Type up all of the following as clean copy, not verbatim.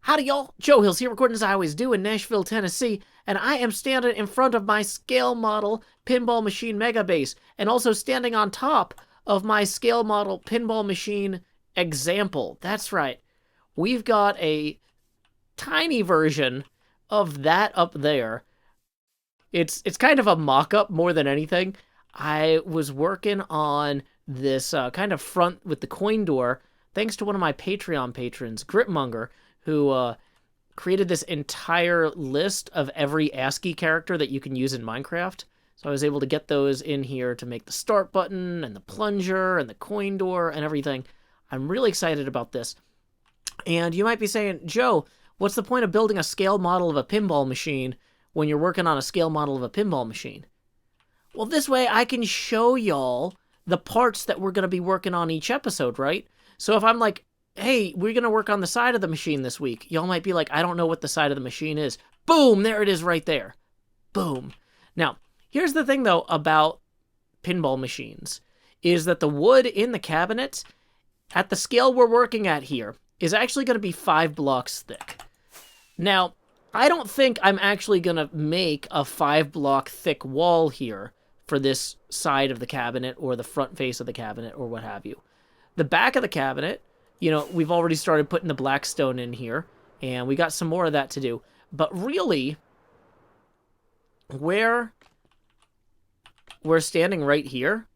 Howdy, y'all. Joe Hills here, recording as I always do in Nashville, Tennessee, and I am standing in front of my scale model pinball machine mega base, and also standing on top of my scale model pinball machine example. That's right. We've got a tiny version of that up there. It's kind of a mock-up more than anything. I was working on this kind of front with the coin door, thanks to one of my Patreon patrons, Gritmonger, who created this entire list of every ASCII character that you can use in Minecraft. So I was able to get those in here to make the start button and the plunger and the coin door and everything. I'm really excited about this. And you might be saying, Joe, what's the point of building a scale model of a pinball machine when you're working on a scale model of a pinball machine? Well, this way I can show y'all the parts that we're going to be working on each episode, right? So if I'm like, hey, we're going to work on the side of the machine this week, y'all might be like, I don't know what the side of the machine is. Boom, there it is right there. Boom. Now, here's the thing, though, about pinball machines, is that the wood in the cabinet, at the scale we're working at here, is actually going to be 5 blocks thick. Now, I don't think I'm actually going to make a 5-block thick wall here for this side of the cabinet or the front face of the cabinet or what have you. The back of the cabinet, you know, we've already started putting the black stone in here, and we got some more of that to do. But really, where we're standing right here,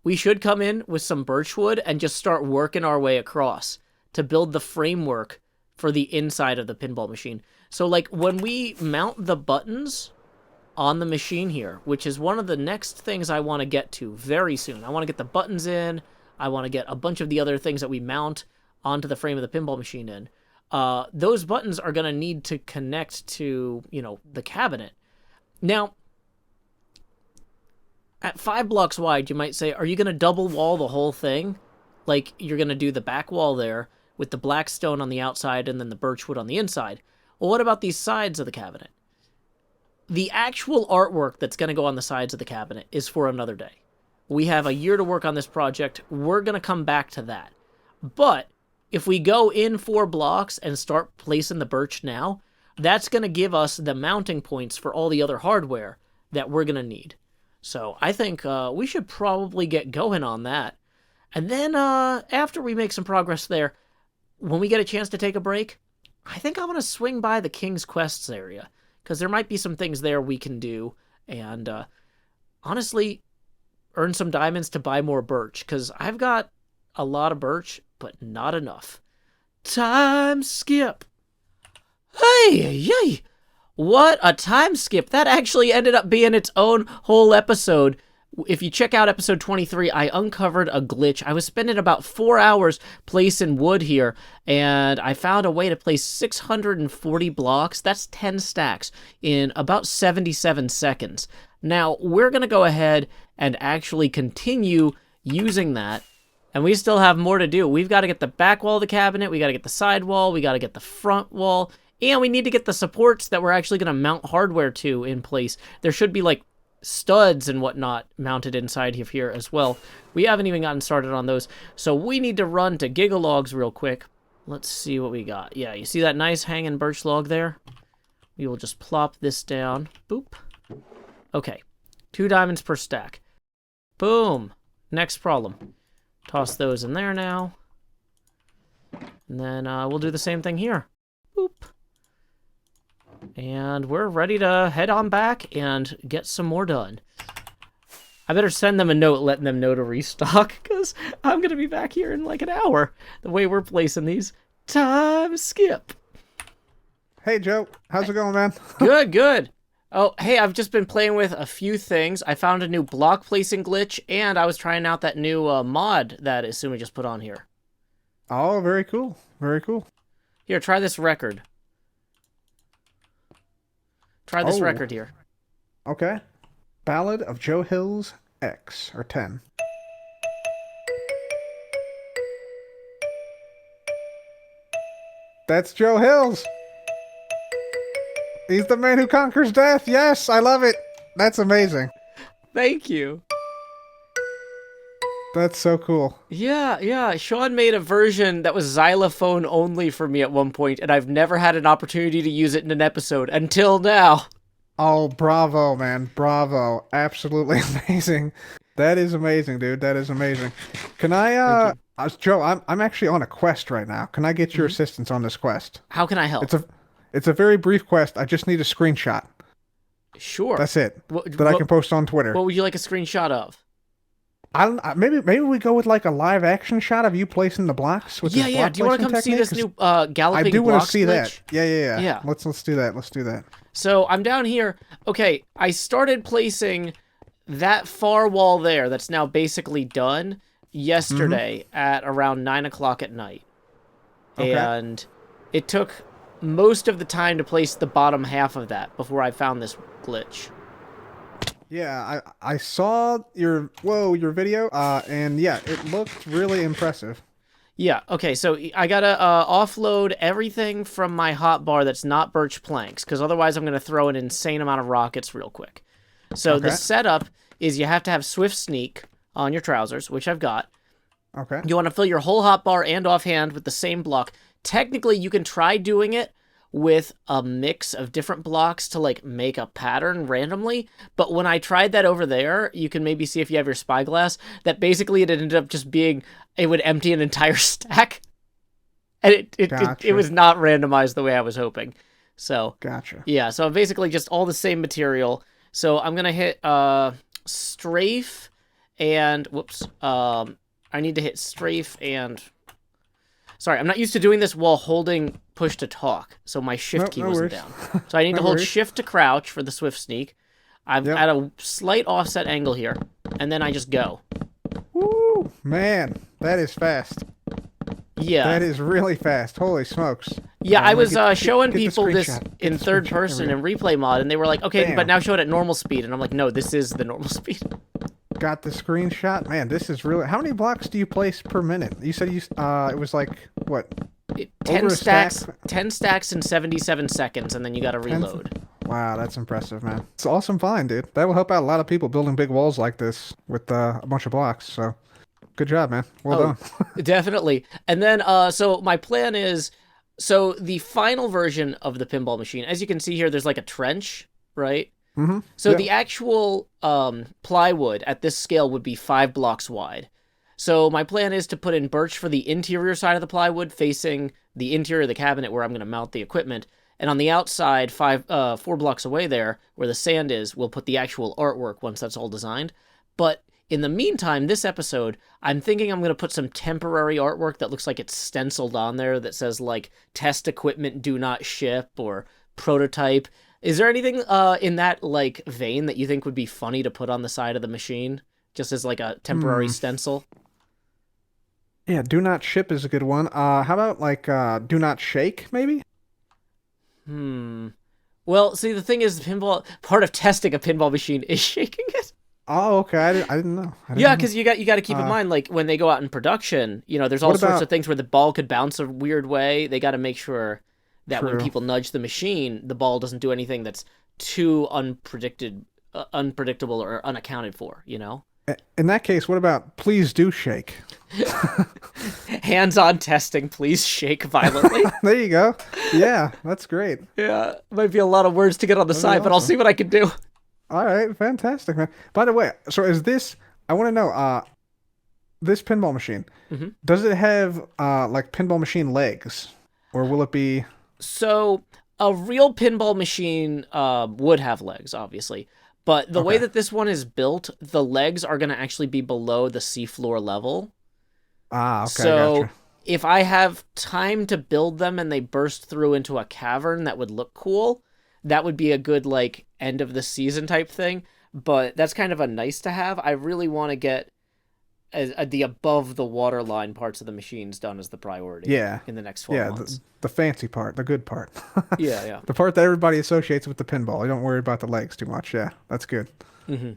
we should come in with some birch wood and just start working our way across to build the framework for the inside of the pinball machine. So, like, when we mount the buttons on the machine here, which is one of the next things I want to get to very soon. I want to get the buttons in. I want to get a bunch of the other things that we mount onto the frame of the pinball machine in. Those buttons are going to need to connect to, you know, the cabinet. Now, at 5 blocks wide, you might say, are you going to double wall the whole thing? Like, you're going to do the back wall there with the black stone on the outside and then the birch wood on the inside. Well, what about these sides of the cabinet? The actual artwork that's going to go on the sides of the cabinet is for another day. We have a year to work on this project. We're going to come back to that. But if we go in 4 blocks and start placing the birch now, that's going to give us the mounting points for all the other hardware that we're going to need. So I think we should probably get going on that. And then after we make some progress there, when we get a chance to take a break, I think I'm going to swing by the King's Quests area, because there might be some things there we can do, and honestly, earn some diamonds to buy more birch, because I've got a lot of birch, but not enough. Time skip. Hey, yay! What a time skip. That actually ended up being its own whole episode. If you check out episode 23, I uncovered a glitch. I was spending about 4 hours placing wood here, and I found a way to place 640 blocks, that's 10 stacks, in about 77 seconds. Now, we're going to go ahead and actually continue using that, and we still have more to do. We've got to get the back wall of the cabinet, we got to get the side wall, we got to get the front wall, and we need to get the supports that we're actually going to mount hardware to in place. There should be, like, studs and whatnot mounted inside of here as well. We haven't even gotten started on those, so we need to run to Gigalogs real quick. Let's see what we got. Yeah, you see that nice hanging birch log there? We will just plop this down. Boop. Okay, 2 diamonds per stack. Boom. Next problem. Toss those in there now. And then we'll do the same thing here. Boop. And we're ready to head on back and get some more done. I better send them a note letting them know to restock, because I'm going to be back here in like an hour, the way we're placing these. Time skip. Hey, Joe. How's it going, man? Good, good. Oh, hey, I've just been playing with a few things. I found a new block placing glitch, and I was trying out that new mod that Asumi just put on here. Oh, very cool. Very cool. Here, try this record. Try this record here. Okay. Ballad of Joe Hills X, or 10. That's Joe Hills! He's the man who conquers death! Yes, I love it! That's amazing. Thank you. That's so cool. Yeah, yeah. Sean made a version that was xylophone only for me at one point, and I've never had an opportunity to use it in an episode until now. Oh, bravo, man. Bravo. Absolutely amazing. That is amazing, dude. That is amazing. Can I, Thank you. Joe, I'm actually on a quest right now. Can I get your assistance on this quest? How can I help? It's a very brief quest. I just need a screenshot. Sure. That's it. What, That I can post on Twitter. what would you like a screenshot of? Maybe we go with like a live action shot of you placing the blocks with Yeah, this yeah. block Do you want to placement come see technique? this 'Cause new galloping I do want to blocks see that. glitch? Yeah. Yeah. Let's do that. Let's do that. So I'm down here. Okay, I started placing that far wall there that's now basically done yesterday at around 9 o'clock at night. Okay. And it took most of the time to place the bottom half of that before I found this glitch. Yeah, I saw your video, and yeah, it looked really impressive. Yeah, okay, so I gotta offload everything from my hotbar that's not birch planks, because otherwise I'm gonna throw an insane amount of rockets real quick. So the Okay. setup is you have to have Swift Sneak on your trousers, which I've got. Okay. You want to fill your whole hotbar and offhand with the same block. Technically, you can try doing it with a mix of different blocks to like make a pattern randomly. But when I tried that over there, you can maybe see if you have your spyglass, that basically it ended up just being, it would empty an entire stack. And it Gotcha. was not randomized the way I was hoping. So, Gotcha. yeah, so basically just all the same material. So I'm going to hit strafe and, whoops, I need to hit strafe and, sorry, I'm not used to doing this while holding push to talk, so my shift key wasn't worries. down. So I need No to hold worries. shift to crouch for the Swift Sneak. I'm Yep. at a slight offset angle here, and then I just go. Woo, man, that is fast. Yeah. That is really fast. Holy smokes. Yeah, I'm I gonna was showing get the people this screenshot. Get in the third screenshot. There person we in replay mod, and they were like, okay, Bam. but now show it at normal speed. And I'm like, no, this is the normal speed. Got the screenshot. Man, this is really. How many blocks do you place per minute? You said it was like what? 10 Over a stacks, stack? 10 stacks in 77 seconds, and then you got to reload. Wow, that's impressive, man. It's awesome find, dude. That will help out a lot of people building big walls like this with a bunch of blocks. So, good job, man. Well done. Definitely. And then, so my plan is, so the final version of the pinball machine, as you can see here, there's like a trench, right? Mm-hmm. So Yeah. the actual plywood at this scale would be 5 blocks wide. So my plan is to put in birch for the interior side of the plywood, facing the interior of the cabinet where I'm going to mount the equipment. And on the outside, 4 blocks away there, where the sand is, we'll put the actual artwork once that's all designed. But in the meantime, this episode, I'm thinking I'm going to put some temporary artwork that looks like it's stenciled on there that says, like, test equipment do not ship or prototype. Is there anything in that, like, vein that you think would be funny to put on the side of the machine? Just as, like, a temporary stencil? Yeah, do not ship is a good one. How about like do not shake, maybe? Well, see, the thing is, part of testing a pinball machine is shaking it. Oh, okay. I didn't know. I didn't Yeah, know. because you got to keep in mind, like, when they go out in production, you know, there's all What sorts about- of things where the ball could bounce a weird way. They got to make sure that when True. people nudge the machine, the ball doesn't do anything that's too unpredictable or unaccounted for, you know? In that case, what about please do shake? Hands-on testing, please shake violently. There you go. Yeah, that's great. Yeah, might be a lot of words to get on the side, but I'll awesome. see what I can do. All right, fantastic, man. By the way, so is this? I want to know. This pinball machine, does it have like pinball machine legs, or will it be? So a real pinball machine would have legs, obviously. But the way Okay. that this one is built, the legs are going to actually be below the seafloor level. Ah, okay, So gotcha. if I have time to build them and they burst through into a cavern that would look cool, that would be a good, like, end of the season type thing. But that's kind of a nice to have. I really want to get the above the waterline parts of the machines done as the priority. Yeah. In the next 12 Yeah, months. the fancy part, the good part. Yeah. The part that everybody associates with the pinball. You don't worry about the legs too much. Yeah, that's good. Mm-hmm.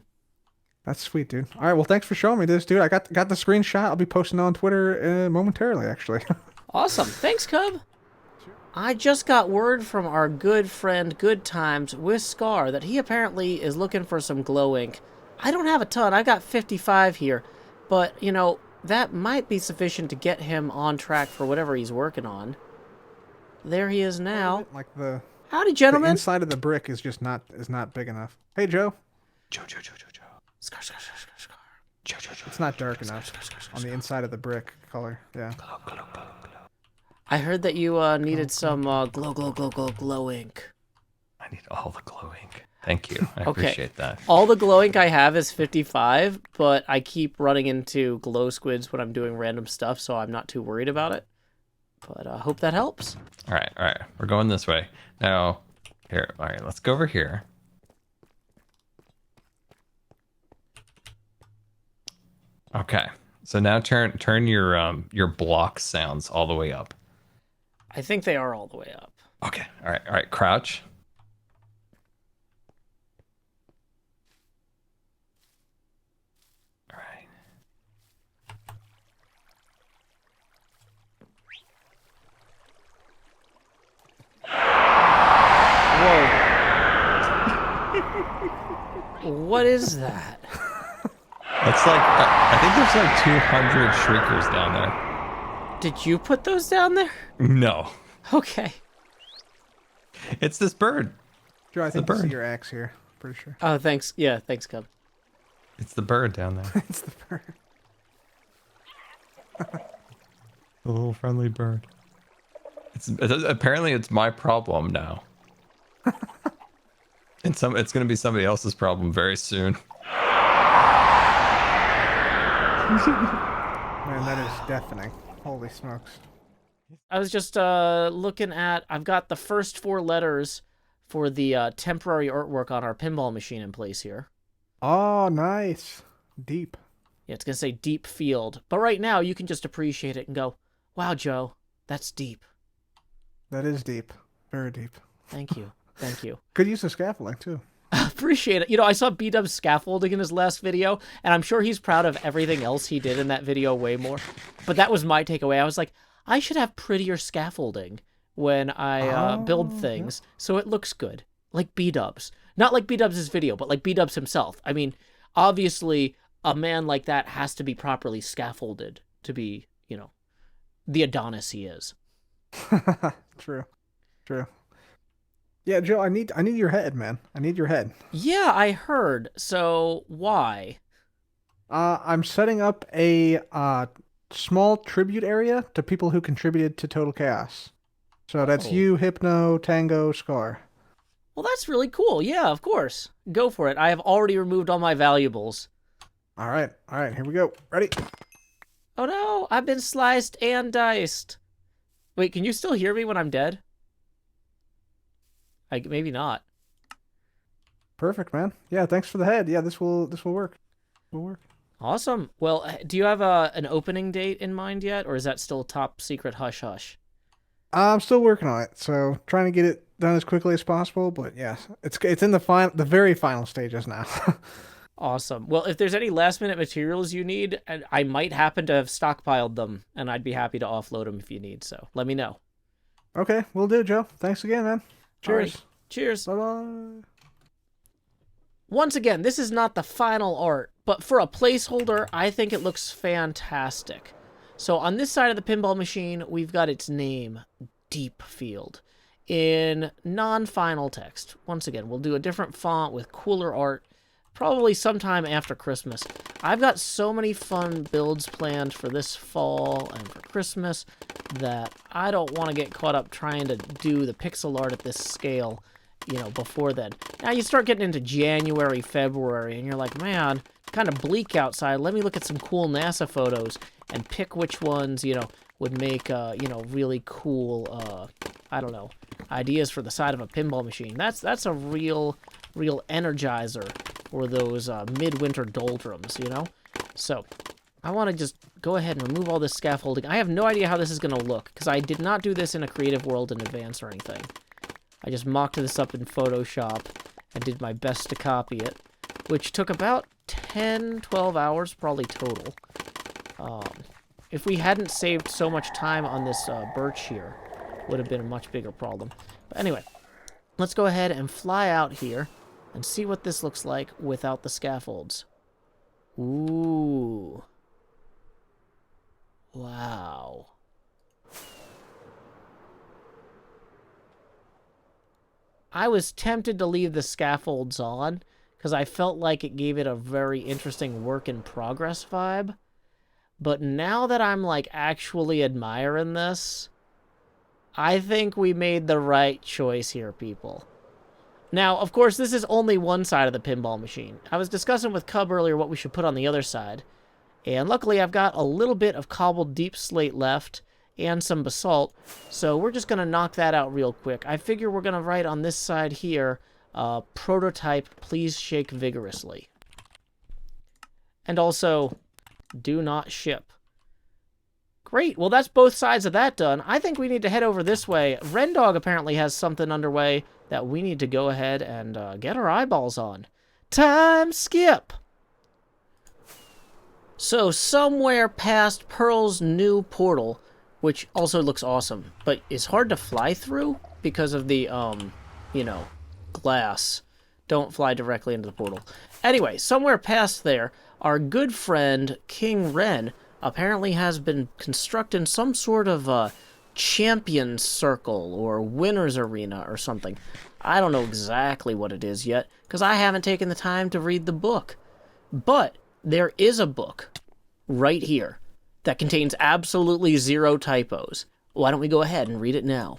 That's sweet, dude. All right, well, thanks for showing me this, dude. I got the screenshot. I'll be posting it on Twitter momentarily, actually. Awesome. Thanks, Cub. I just got word from our good friend Good Times with Scar that he apparently is looking for some glow ink. I don't have a ton. I got 55 here. But, you know, that might be sufficient to get him on track for whatever he's working on. There he is now. Like the Howdy, gentlemen. inside of the brick is just not big enough. Hey, Joe. Joe. Scar. Joe. It's not dark enough on the inside of the brick color. Yeah. Glow. I heard that you needed some glow ink. I need all the glow ink. Thank you. I appreciate that. All the glow ink I have is 55, but I keep running into glow squids when I'm doing random stuff, so I'm not too worried about it. But I hope that helps. All right. We're going this way. Now, here. All right, let's go over here. Okay. So now turn your block sounds all the way up. I think they are all the way up. Okay. All right. Crouch. All right. Whoa. What is that? That's like, I think there's like 200 shriekers down there. Did you put those down there? No. Okay. It's this bird. Joe, I think the this bird. is your axe here. Pretty sure. Oh, thanks. Yeah, thanks, Cub. It's the bird down there. It's the bird. The little friendly bird. Apparently it's my problem now. And it's going to be somebody else's problem very soon. Man, that is deafening. Holy smokes. I was just looking at... I've got the first 4 letters for the temporary artwork on our pinball machine in place here. Oh, nice. Deep. Yeah, it's going to say deep field. But right now, you can just appreciate it and go, wow, Joe, that's deep. That is deep. Very deep. Thank you. Thank you. Good use of scaffolding, too. Appreciate it. You know, I saw B-Dub's scaffolding in his last video, and I'm sure he's proud of everything else he did in that video way more. But that was my takeaway. I was like, I should have prettier scaffolding when I build things, so it looks good. Like B-Dub's. Not like B-Dub's video, but like B-Dub's himself. I mean, obviously, a man like that has to be properly scaffolded to be, you know, the Adonis he is. True. Yeah, Joe, I need your head, man. I need your head. Yeah, I heard. So, why? I'm setting up a small tribute area to people who contributed to Total Chaos. So that's you, Hypno, Tango, Scar. Well, that's really cool. Yeah, of course. Go for it. I have already removed all my valuables. All right, here we go. Ready? Oh no, I've been sliced and diced. Wait, can you still hear me when I'm dead? Maybe not. Perfect, man. Yeah, thanks for the head. Yeah, this will work. Will work. Awesome. Well, do you have an opening date in mind yet, or is that still top secret hush hush? I'm still working on it, so trying to get it done as quickly as possible. But yeah, it's in the very final stages now. Awesome. Well, if there's any last minute materials you need, I might happen to have stockpiled them, and I'd be happy to offload them if you need. So let me know. Okay, will do, Joe. Thanks again, man. Cheers. Alright. Cheers. Bye-bye. Once again, this is not the final art, but for a placeholder, I think it looks fantastic. So on this side of the pinball machine, we've got its name, Deep Field, in non-final text. Once again, we'll do a different font with cooler art, probably sometime after Christmas. I've got so many fun builds planned for this fall and for Christmas that I don't want to get caught up trying to do the pixel art at this scale, you know, before then. Now you start getting into January, February, and you're like, man, kind of bleak outside. Let me look at some cool NASA photos and pick which ones, you know, would make, you know, really cool, I don't know, ideas for the side of a pinball machine. That's a real energizer for those midwinter doldrums, you know? So, I want to just go ahead and remove all this scaffolding. I have no idea how this is going to look, because I did not do this in a creative world in advance or anything. I just mocked this up in Photoshop and did my best to copy it, which took about 10, 12 hours probably total. If we hadn't saved so much time on this birch here, would have been a much bigger problem. But anyway, let's go ahead and fly out here and see what this looks like without the scaffolds. Ooh. Wow. I was tempted to leave the scaffolds on because I felt like it gave it a very interesting work in progress vibe. But now that I'm like actually admiring this, I think we made the right choice here, people. Now, of course, this is only one side of the pinball machine. I was discussing with Cub earlier what we should put on the other side. And luckily, I've got a little bit of cobbled deep slate left and some basalt. So we're just going to knock that out real quick. I figure we're going to write on this side here, prototype, please shake vigorously. And also, do not ship. Great. Well, that's both sides of that done. I think we need to head over this way. Rendog apparently has something underway that we need to go ahead and get our eyeballs on. Time skip! So, somewhere past Pearl's new portal, which also looks awesome, but is hard to fly through because of the, you know, glass. Don't fly directly into the portal. Anyway, somewhere past there, our good friend King Ren apparently has been constructing some sort of champion circle or winner's arena or something. I don't know exactly what it is yet, because I haven't taken the time to read the book. But there is a book right here that contains absolutely 0 typos. Why don't we go ahead and read it now?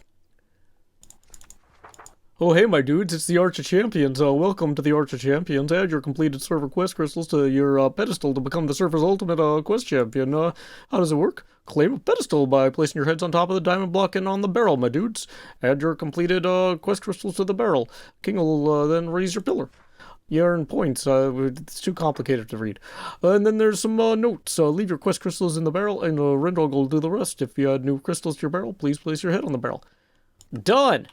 Oh, hey, my dudes, it's the Arch of Champions. Welcome to the Arch of Champions. Add your completed server quest crystals to your pedestal to become the server's ultimate quest champion. How does it work? Claim a pedestal by placing your heads on top of the diamond block and on the barrel, my dudes. Add your completed quest crystals to the barrel. King will then raise your pillar. You earn points. It's too complicated to read. And then there's some notes. Leave your quest crystals in the barrel, and Rendog will do the rest. If you add new crystals to your barrel, please place your head on the barrel. Done!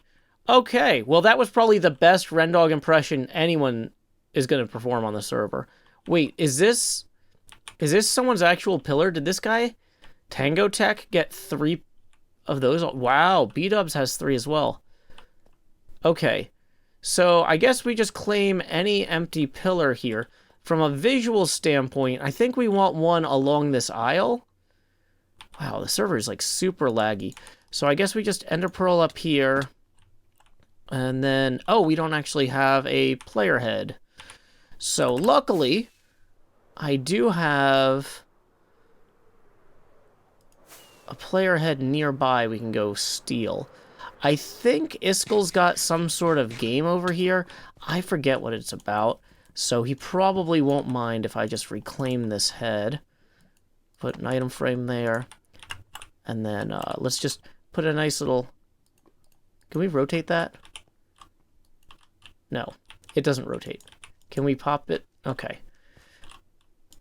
Okay, well that was probably the best Rendog impression anyone is going to perform on the server. Wait, is this someone's actual pillar? Did this guy, Tango Tech, get 3 of those? Wow, B-Dubs has 3 as well. Okay, so I guess we just claim any empty pillar here. From a visual standpoint, I think we want one along this aisle. Wow, the server is like super laggy. So I guess we just ender pearl up here. And then, oh, we don't actually have a player head. So luckily, I do have a player head nearby we can go steal. I think Iskel's got some sort of game over here. I forget what it's about. So he probably won't mind if I just reclaim this head. Put an item frame there. And then let's just put a nice little... Can we rotate that? No, it doesn't rotate. Can we pop it? Okay.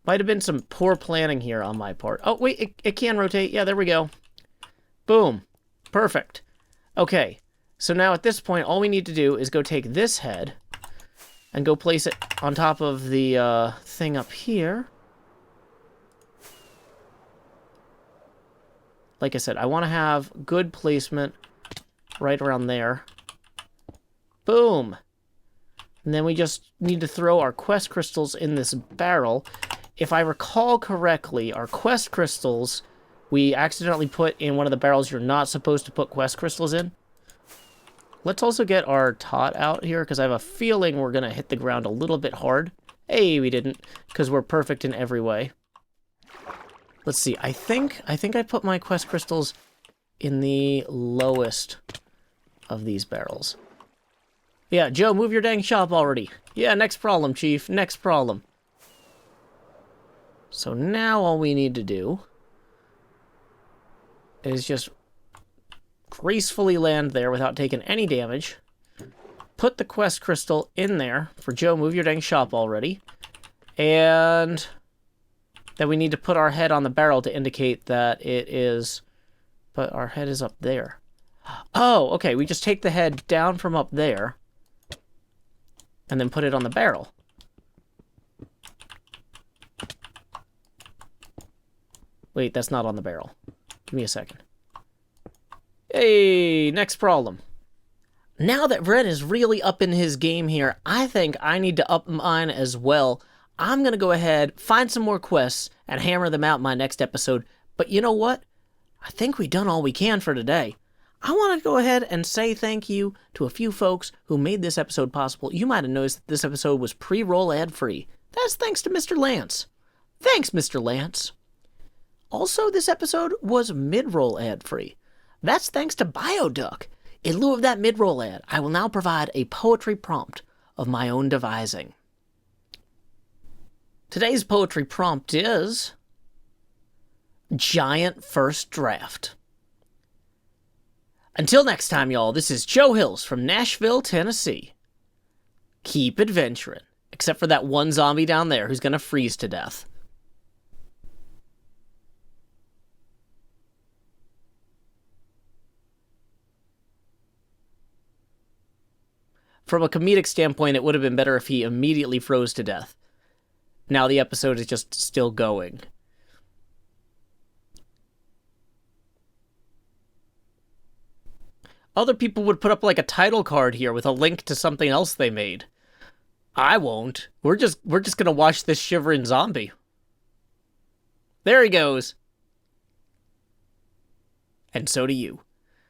Might have been some poor planning here on my part. Oh, wait, it can rotate. Yeah, there we go. Boom. Perfect. Okay, so now at this point, all we need to do is go take this head and go place it on top of the thing up here. Like I said, I want to have good placement right around there. Boom. And then we just need to throw our quest crystals in this barrel. If I recall correctly, our quest crystals, we accidentally put in one of the barrels you're not supposed to put quest crystals in. Let's also get our tot out here, because I have a feeling we're going to hit the ground a little bit hard. Hey, we didn't, because we're perfect in every way. Let's see, I think I put my quest crystals in the lowest of these barrels. Yeah, Joe, move your dang shop already. Yeah, next problem, Chief. Next problem. So now all we need to do is just gracefully land there without taking any damage. Put the quest crystal in there. For Joe, move your dang shop already. And then we need to put our head on the barrel to indicate that it is... But our head is up there. Oh, okay. We just take the head down from up there and then put it on the barrel. Wait, that's not on the barrel. Give me a second. Hey, next problem. Now that Ren is really up in his game here, I think I need to up mine as well. I'm going to go ahead, find some more quests, and hammer them out in my next episode. But you know what? I think we've done all we can for today. I want to go ahead and say thank you to a few folks who made this episode possible. You might have noticed that this episode was pre-roll ad-free. That's thanks to Mr. Lance. Thanks, Mr. Lance. Also, this episode was mid-roll ad-free. That's thanks to Bioduck. In lieu of that mid-roll ad, I will now provide a poetry prompt of my own devising. Today's poetry prompt is Giant First Draft. Until next time, y'all, this is Joe Hills from Nashville, Tennessee. Keep adventuring, except for that one zombie down there who's gonna freeze to death. From a comedic standpoint, it would have been better if he immediately froze to death. Now the episode is just still going. Other people would put up like a title card here with a link to something else they made. I won't. We're just gonna watch this shivering zombie. There he goes. And so do you.